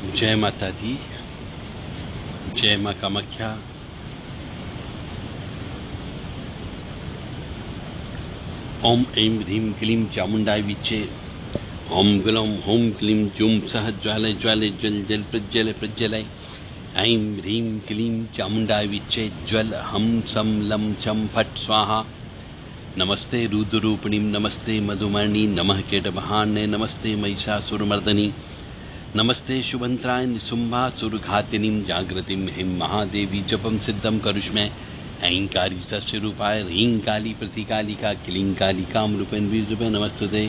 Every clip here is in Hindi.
जय माता दी, जय मां कामाख्या। ओम ऐं ह्रीं क्लीं चामुंडाय विचे। ओम ग्लौं हूं क्लीं जूं सह ज्वालय ज्वालय ज्वल जल प्रज्वल प्रज्वलय। ऐं ह्रीं क्लीं चामुंडाय विचे ज्वल हम सम लं छं फट स्वाहा। नमस्ते रुद्ररूपिणी, नमस्ते मधुमर्णी, नमः कीटवाहने, नमस्ते महिषासुरमर्दनी, नमस्ते शुभंत्राय निशुंभासुरघातिनीं जागृतिं हिं महादेवी जपं सिद्धं करुष्मै। ऐंकारी तस्वरूपाय ह्रीं काली प्रतिकालिका क्लीं कालिकां रूपेण बीजरूपे नमस्तुते।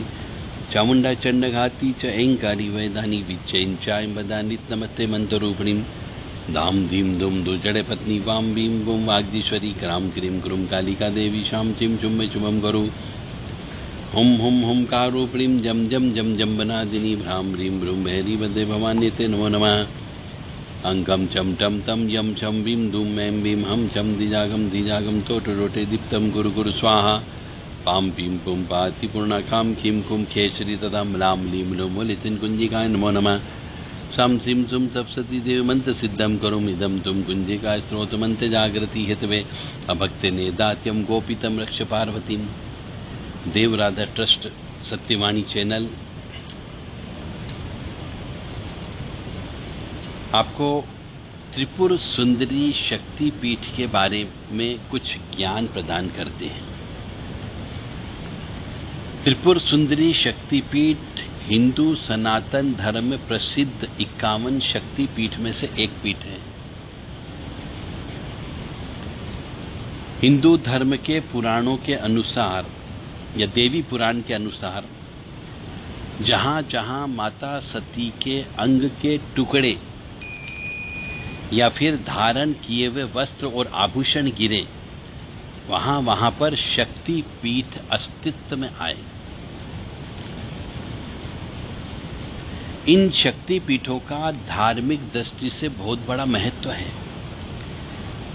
चामुंडा चंडघाती च ऐंकारी वैदानी विच्चैं चाय वदानी नमस्ते मंत्ररूपिणीं। धाम धीम धूम दुर्जड़े पत्नी वाम भीम बुम वाग्दीश्वरी क्रां क्रीं क्रूं कालिका देवी शाम चिं चुम्बे चुमं करो। हुम हुम हुंकारूपिणीं जम जम जम जम बनादिनी भ्रां ह्रीं भ्रूं भैरी वदे भवान्यते नमो नमः। अंकं चम टम तम यम छम भीम धूम ऐं भीम हम छम दिजागम तोटे रोटे दीप्तं गुरु गुरु स्वाहा। पाम पीम पुम पाति पूर्णाकां खीं कुम खेसरी तथा म्लां लीं लोमो लितिन कुंजिकाय नमो नमः। सां सीं सुम सप्तशती देव मंत्र सिद्धं करोमि इदं तुम कुंजिका स्त्रोत मंत्र जागृति हितवे अभक्ते ने दात्यम गोपितम रक्ष पार्वतीं। देव राधा ट्रस्ट सत्यवाणी चैनल आपको त्रिपुर सुंदरी शक्ति पीठ के बारे में कुछ ज्ञान प्रदान करते हैं। त्रिपुर सुंदरी शक्ति पीठ हिंदू सनातन धर्म में प्रसिद्ध 51 शक्ति पीठ में से एक पीठ है। हिंदू धर्म के पुराणों के अनुसार या देवी पुराण के अनुसार जहां जहां माता सती के अंग के टुकड़े या फिर धारण किए हुए वस्त्र और आभूषण गिरे, वहां वहां पर शक्ति पीठ अस्तित्व में आए। इन शक्ति पीठों का धार्मिक दृष्टि से बहुत बड़ा महत्व है।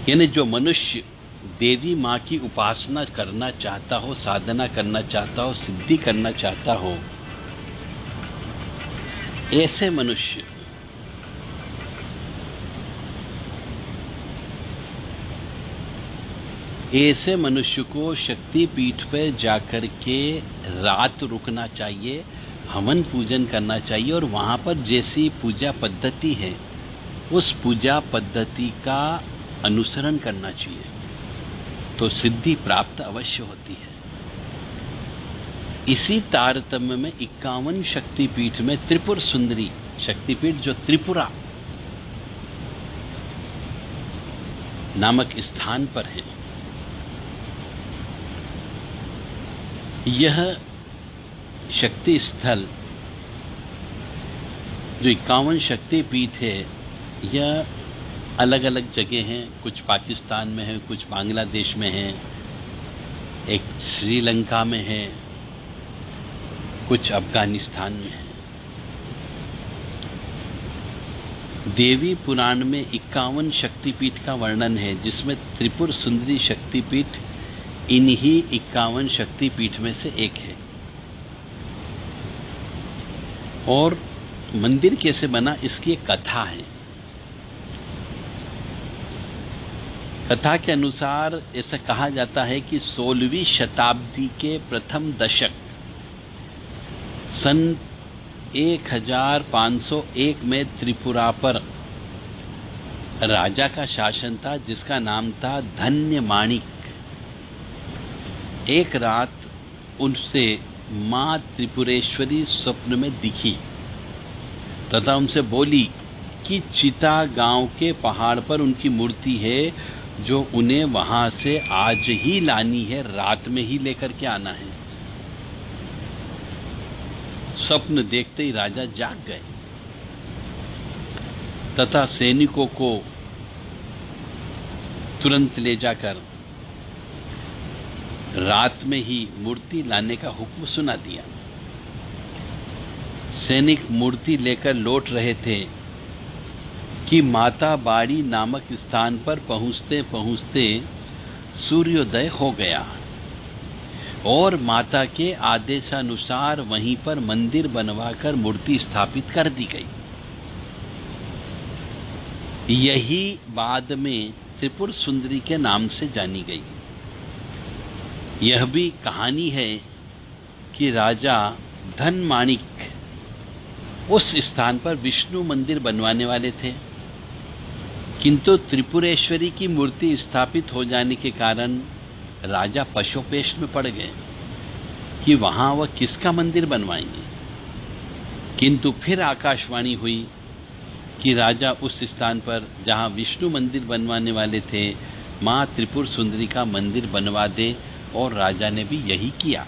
यानी जो मनुष्य देवी मां की उपासना करना चाहता हो, साधना करना चाहता हो, सिद्धि करना चाहता हो, ऐसे मनुष्य को शक्ति पीठ पर जाकर के रात रुकना चाहिए, हवन पूजन करना चाहिए और वहां पर जैसी पूजा पद्धति है उस पूजा पद्धति का अनुसरण करना चाहिए, तो सिद्धि प्राप्त अवश्य होती है। इसी तारतम्य में 51 शक्तिपीठ में त्रिपुर सुंदरी शक्तिपीठ, जो त्रिपुरा नामक स्थान पर है, यह शक्ति स्थल जो 51 शक्तिपीठ है, यह अलग अलग जगह हैं। कुछ पाकिस्तान में है, कुछ बांग्लादेश में है, एक श्रीलंका में है, कुछ अफगानिस्तान में है। देवी पुराण में 51 शक्तिपीठ का वर्णन है, जिसमें त्रिपुर सुंदरी शक्तिपीठ इन्हीं 51 शक्तिपीठ में से एक है। और मंदिर कैसे बना, इसकी एक कथा है। कथा के अनुसार ऐसा कहा जाता है कि 16वीं शताब्दी के प्रथम दशक सन 1501 में त्रिपुरा पर राजा का शासन था, जिसका नाम था धन्य माणिक। एक रात उनसे मां त्रिपुरेश्वरी स्वप्न में दिखी तथा उनसे बोली कि चिता गांव के पहाड़ पर उनकी मूर्ति है, जो उन्हें वहां से आज ही लानी है, रात में ही लेकर के आना है। स्वप्न देखते ही राजा जाग गए तथा सैनिकों को तुरंत ले जाकर रात में ही मूर्ति लाने का हुक्म सुना दिया। सैनिक मूर्ति लेकर लौट रहे थे कि माता बाड़ी नामक स्थान पर पहुंचते पहुंचते सूर्योदय हो गया और माता के आदेशानुसार वहीं पर मंदिर बनवाकर मूर्ति स्थापित कर दी गई। यही बाद में त्रिपुर सुंदरी के नाम से जानी गई। यह भी कहानी है कि राजा धनमाणिक उस स्थान पर विष्णु मंदिर बनवाने वाले थे, किंतु त्रिपुरेश्वरी की मूर्ति स्थापित हो जाने के कारण राजा पशोपेश में पड़ गए कि वहां वह किसका मंदिर बनवाएंगे। किंतु फिर आकाशवाणी हुई कि राजा उस स्थान पर जहां विष्णु मंदिर बनवाने वाले थे मां त्रिपुर सुंदरी का मंदिर बनवा दे, और राजा ने भी यही किया।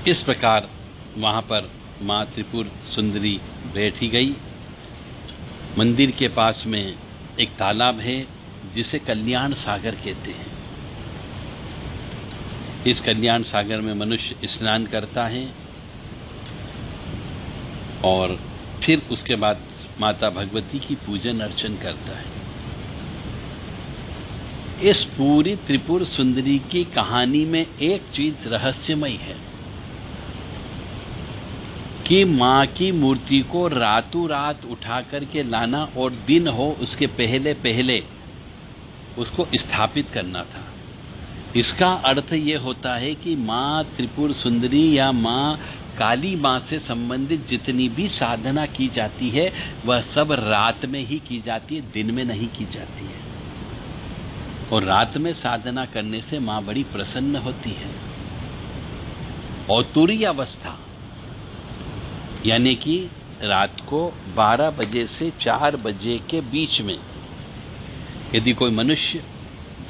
इस प्रकार वहां पर मां त्रिपुर सुंदरी बैठी गई। मंदिर के पास में एक तालाब है जिसे कल्याण सागर कहते हैं। इस कल्याण सागर में मनुष्य स्नान करता है और फिर उसके बाद माता भगवती की पूजन अर्चन करता है। इस पूरी त्रिपुर सुंदरी की कहानी में एक चीज रहस्यमय है कि मां की मूर्ति को रातों रात उठा करके लाना और दिन हो उसके पहले पहले उसको स्थापित करना था। इसका अर्थ यह होता है कि मां त्रिपुर सुंदरी या मां काली मां से संबंधित जितनी भी साधना की जाती है वह सब रात में ही की जाती है, दिन में नहीं की जाती है। और रात में साधना करने से मां बड़ी प्रसन्न होती है। और तुरीय अवस्था यानी कि रात को 12 बजे से 4 बजे के बीच में यदि कोई मनुष्य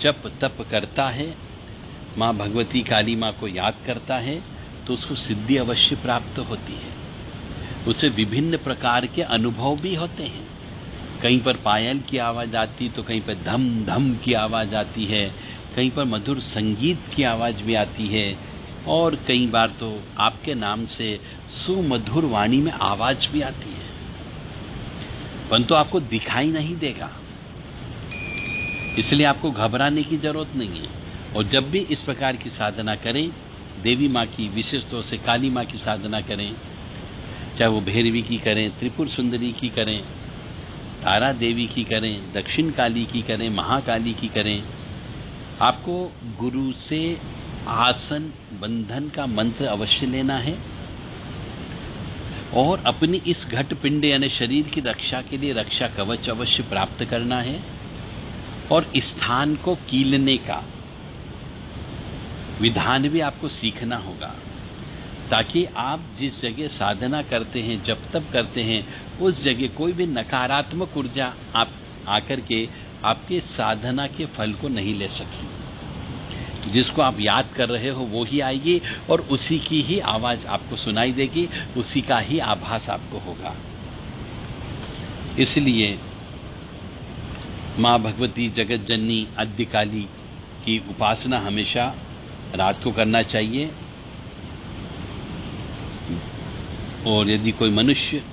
जप तप करता है, मां भगवती काली मां को याद करता है, तो उसको सिद्धि अवश्य प्राप्त होती है। उसे विभिन्न प्रकार के अनुभव भी होते हैं। कहीं पर पायल की आवाज आती तो कहीं पर धम धम की आवाज आती है, कहीं पर मधुर संगीत की आवाज भी आती है, और कई बार तो आपके नाम से सुमधुर वाणी में आवाज भी आती है, परंतु आपको दिखाई नहीं देगा। इसलिए आपको घबराने की जरूरत नहीं है। और जब भी इस प्रकार की साधना करें, देवी मां की, विशेष तौर से काली मां की साधना करें, चाहे वो भैरवी की करें, त्रिपुर सुंदरी की करें, तारा देवी की करें, दक्षिण काली की करें, महाकाली की करें, आपको गुरु से आसन बंधन का मंत्र अवश्य लेना है और अपनी इस घट पिंड यानी शरीर की रक्षा के लिए रक्षा कवच अवश्य प्राप्त करना है और स्थान को कीलने का विधान भी आपको सीखना होगा, ताकि आप जिस जगह साधना करते हैं, जब तप करते हैं, उस जगह कोई भी नकारात्मक ऊर्जा आप आकर के आपके साधना के फल को नहीं ले सके। जिसको आप याद कर रहे हो वो ही आएगी और उसी की ही आवाज आपको सुनाई देगी, उसी का ही आभास आपको होगा। इसलिए मां भगवती जगत जननी आद्यकाली की उपासना हमेशा रात को करना चाहिए। और यदि कोई मनुष्य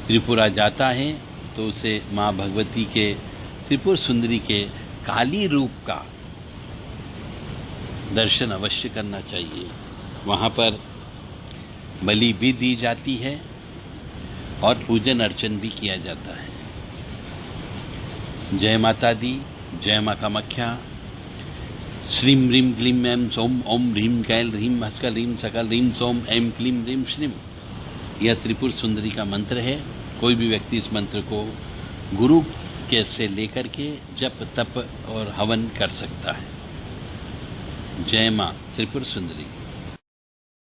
त्रिपुरा जाता है तो उसे मां भगवती के, त्रिपुर सुंदरी के काली रूप का दर्शन अवश्य करना चाहिए। वहां पर बलि भी दी जाती है और पूजन अर्चन भी किया जाता है। जय माता दी, जय मां कामाख्या। श्रीम ह्रीम क्लीम ऐं सोम ओम ह्रीम कैल ह्रीम हस्कल ह्रीम सकल ह्रीम सोम ऐं क्लीम ह्रीम श्रीम, यह त्रिपुर सुंदरी का मंत्र है। कोई भी व्यक्ति इस मंत्र को गुरु के से लेकर के जप तप और हवन कर सकता है। जय मां त्रिपुर सुंदरी।